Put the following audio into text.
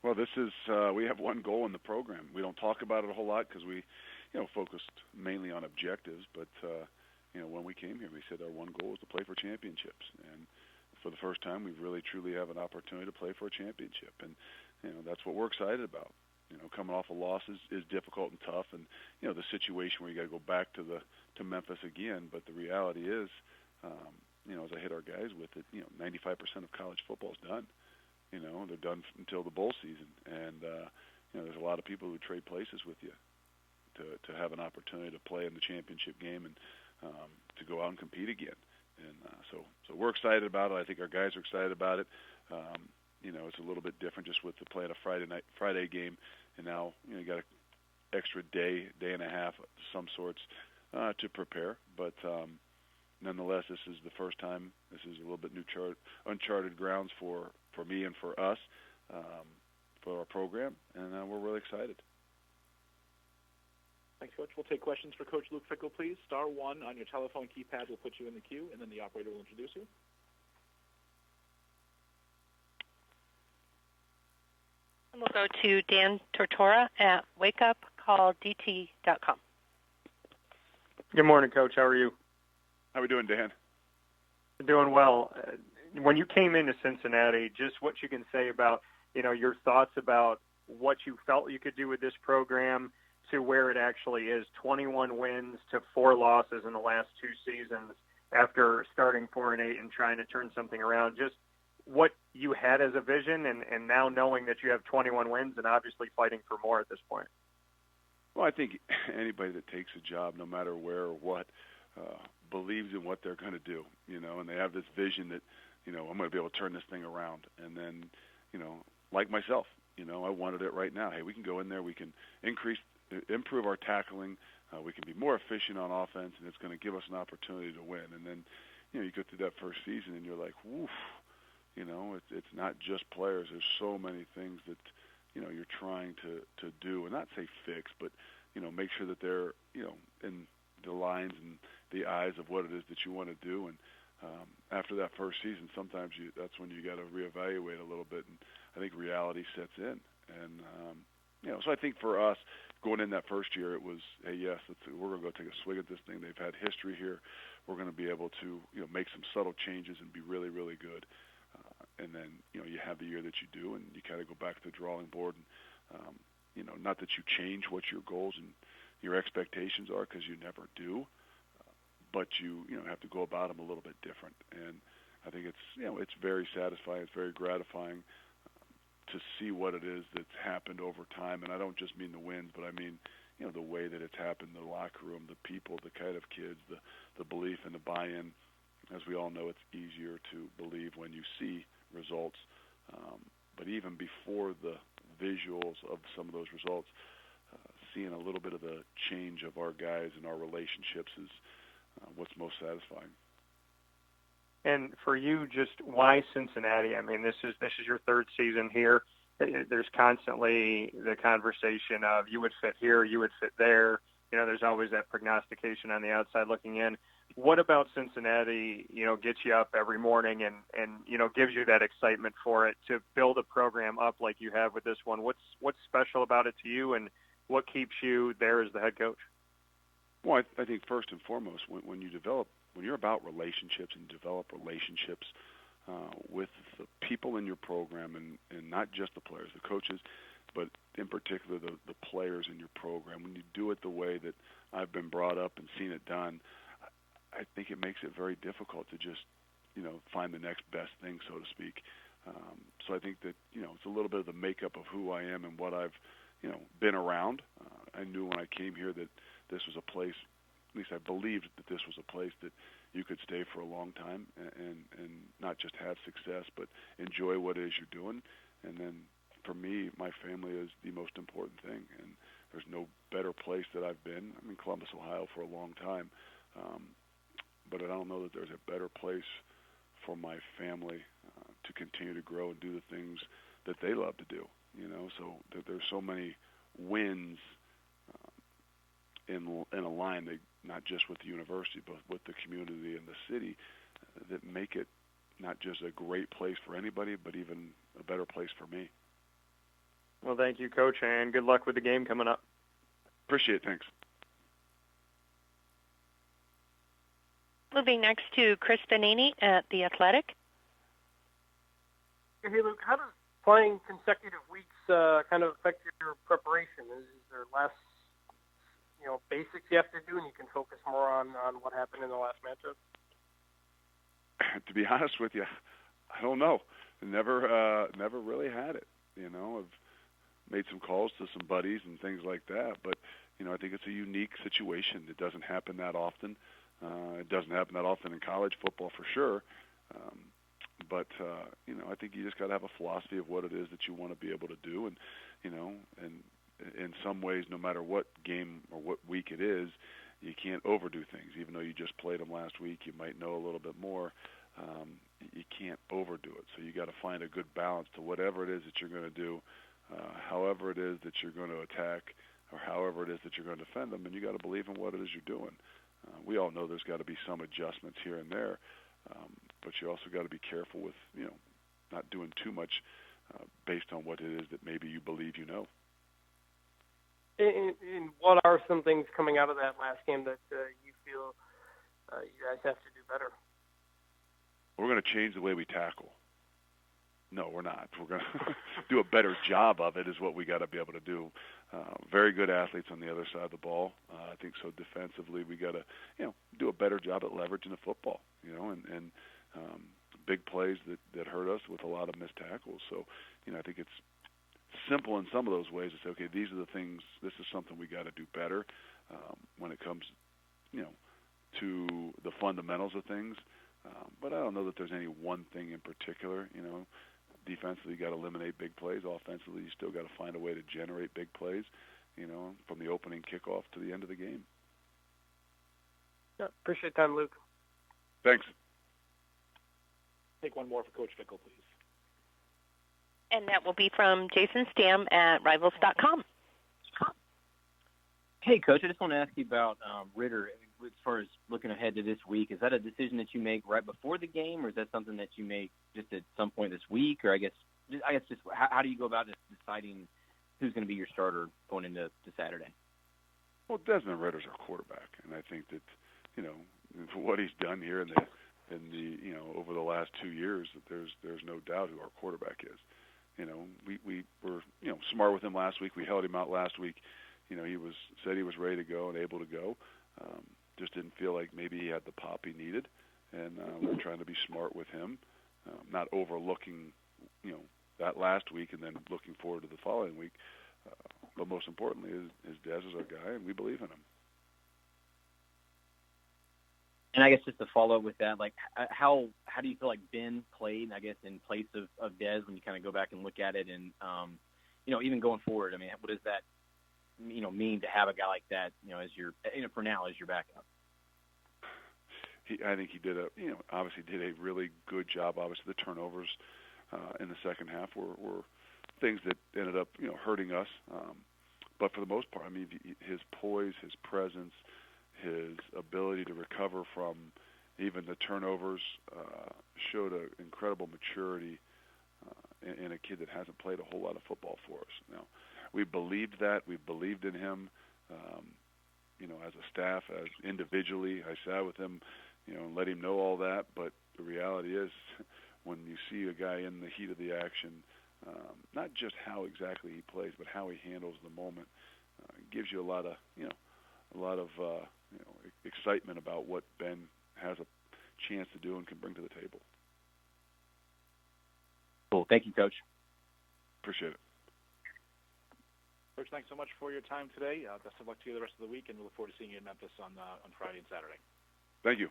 Well, this is we have one goal in the program. We don't talk about it a whole lot because we, focused mainly on objectives. But when we came here, we said our one goal is to play for championships. And for the first time, we really truly have an opportunity to play for a championship. And that's what we're excited about. Coming off a loss is difficult and tough, and the situation where you got to go back to Memphis again. But the reality is, as I hit our guys with it, 95% of college football is done. They're done until the bowl season, and there's a lot of people who trade places with you to have an opportunity to play in the championship game and to go out and compete again. And so we're excited about it. I think our guys are excited about it. It's a little bit different just with the playing a Friday game, and now you got an extra day and a half of some sorts to prepare. But nonetheless, this is the first time. This is a little bit uncharted grounds for me and for us, for our program, and we're really excited. Thanks, Coach. We'll take questions for Coach Luke Fickell, please. Star 1 on your telephone keypad will put you in the queue, and then the operator will introduce you. We'll go to Dan Tortora at wakeupcalldt.com. Good morning, Coach. How are you? How are we doing, Dan? Doing well. When you came into Cincinnati, just what you can say about, your thoughts about what you felt you could do with this program to where it actually is, 21 wins to 4 losses in the last 2 seasons after starting 4-8 and trying to turn something around. Just what you had as a vision and now knowing that you have 21 wins and obviously fighting for more at this point. Well, I think anybody that takes a job, no matter where or what, believes in what they're going to do, and they have this vision that, I'm going to be able to turn this thing around. And then, like myself, I wanted it right now. Hey, we can go in there, we can improve our tackling, we can be more efficient on offense, and it's going to give us an opportunity to win. And then, you go through that first season, and you're like, woof, it's not just players. There's so many things that, you're trying to do, and not say fix, but, make sure that they're, in the lines and the eyes of what it is that you want to do. And after that first season, sometimes that's when you got to reevaluate a little bit, and I think reality sets in. And so I think for us, going in that first year, it was, hey, yes, we're going to go take a swig at this thing. They've had history here. We're going to be able to make some subtle changes and be really, really good. And then you have the year that you do, and you kind of go back to the drawing board. And not that you change what your goals and your expectations are, because you never do. But you have to go about them a little bit different, and I think it's very satisfying, it's very gratifying to see what it is that's happened over time. And I don't just mean the wins, but I mean the way that it's happened, the locker room, the people, the kind of kids, the belief and the buy-in. As we all know, it's easier to believe when you see results, but even before the visuals of some of those results, seeing a little bit of the change of our guys and our relationships is what's most satisfying. And for you, just why Cincinnati? I mean, this is your 3rd season here. There's constantly the conversation of you would fit here, you would fit there. There's always that prognostication on the outside looking in. What about Cincinnati, gets you up every morning and gives you that excitement for it to build a program up like you have with this one? What's special about it to you, and what keeps you there as the head coach? Well, I think first and foremost, when you're about relationships and develop relationships with the people in your program, and not just the players, the coaches, but in particular the players in your program, when you do it the way that I've been brought up and seen it done, I think it makes it very difficult to just, find the next best thing, so to speak. So I think that, it's a little bit of the makeup of who I am and what I've, been around. I knew when I came here that this was a place, at least I believed that this was a place that you could stay for a long time and not just have success, but enjoy what it is you're doing. And then for me, my family is the most important thing, and there's no better place that I've been. I'm in Columbus, Ohio for a long time, but I don't know that there's a better place for my family to continue to grow and do the things that they love to do. So there's so many wins in a line, not just with the university, but with the community and the city, that make it not just a great place for anybody, but even a better place for me. Well, thank you, Coach, and good luck with the game coming up. Appreciate it. Thanks. Moving next to Chris Benini at The Athletic. Hey, Luke, how does playing consecutive weeks kind of affect your preparation? Is there less, basics you have to do, and you can focus more on what happened in the last matchup? To be honest with you, I don't know. Never really had it. I've made some calls to some buddies and things like that, but I think it's a unique situation. It doesn't happen that often. It doesn't happen that often in college football for sure. But I think you just got to have a philosophy of what it is that you want to be able to do, and and in some ways, no matter what game or what week it is, you can't overdo things. Even though you just played them last week, you might know a little bit more. You can't overdo it. So you got to find a good balance to whatever it is that you're going to do, however it is that you're going to attack, or however it is that you're going to defend them, and you got to believe in what it is you're doing. We all know there's got to be some adjustments here and there, but you also got to be careful with not doing too much based on what it is that maybe you believe you know. And what are some things coming out of that last game that you feel you guys have to do better? We're going to change the way we tackle. No, we're not. We're going to do a better job of it is what we got to be able to do. Very good athletes on the other side of the ball. I think so defensively we got to, do a better job at leveraging the football, and big plays that hurt us with a lot of missed tackles. So, I think it's simple in some of those ways to say, okay, these are the things, this is something we got to do better when it comes, to the fundamentals of things. But I don't know that there's any one thing in particular. Defensively, you got to eliminate big plays. Offensively, you still got to find a way to generate big plays, from the opening kickoff to the end of the game. Yeah, appreciate the time, Luke. Thanks. Take one more for Coach Fickell, please. And that will be from Jason Stamm at Rivals.com. Hey, Coach, I just want to ask you about Ritter. As far as looking ahead to this week, is that a decision that you make right before the game, or is that something that you make just at some point this week? Or I guess just how do you go about deciding who's going to be your starter going into Saturday? Well, Desmond Ritter's our quarterback, and I think that for what he's done here in the over the last 2 years, that there's no doubt who our quarterback is. We were smart with him last week. We held him out last week. He said he was ready to go and able to go. Just didn't feel like maybe he had the pop he needed, and we're trying to be smart with him, not overlooking, that last week and then looking forward to the following week. But most importantly, is Des is our guy, and we believe in him. And I guess just to follow up with that, like how do you feel like Ben played, I guess, in place of Des when you kind of go back and look at it, and even going forward, I mean, what does that mean to have a guy like that, as your for now as your backup? I think he did obviously did a really good job. Obviously, the turnovers in the second half were things that ended up hurting us. But for the most part, I mean, his poise, his presence, his ability to recover from even the turnovers showed an incredible maturity in a kid that hasn't played a whole lot of football for us. Now, we believed that. We believed in him, as a staff, as individually. I sat with him, and let him know all that. But the reality is, when you see a guy in the heat of the action, not just how exactly he plays, but how he handles the moment, it gives you a lot of excitement about what Ben has a chance to do and can bring to the table. Cool. Thank you, Coach. Appreciate it. Coach, thanks so much for your time today. Best of luck to you the rest of the week, and we look forward to seeing you in Memphis on Friday and Saturday. Thank you.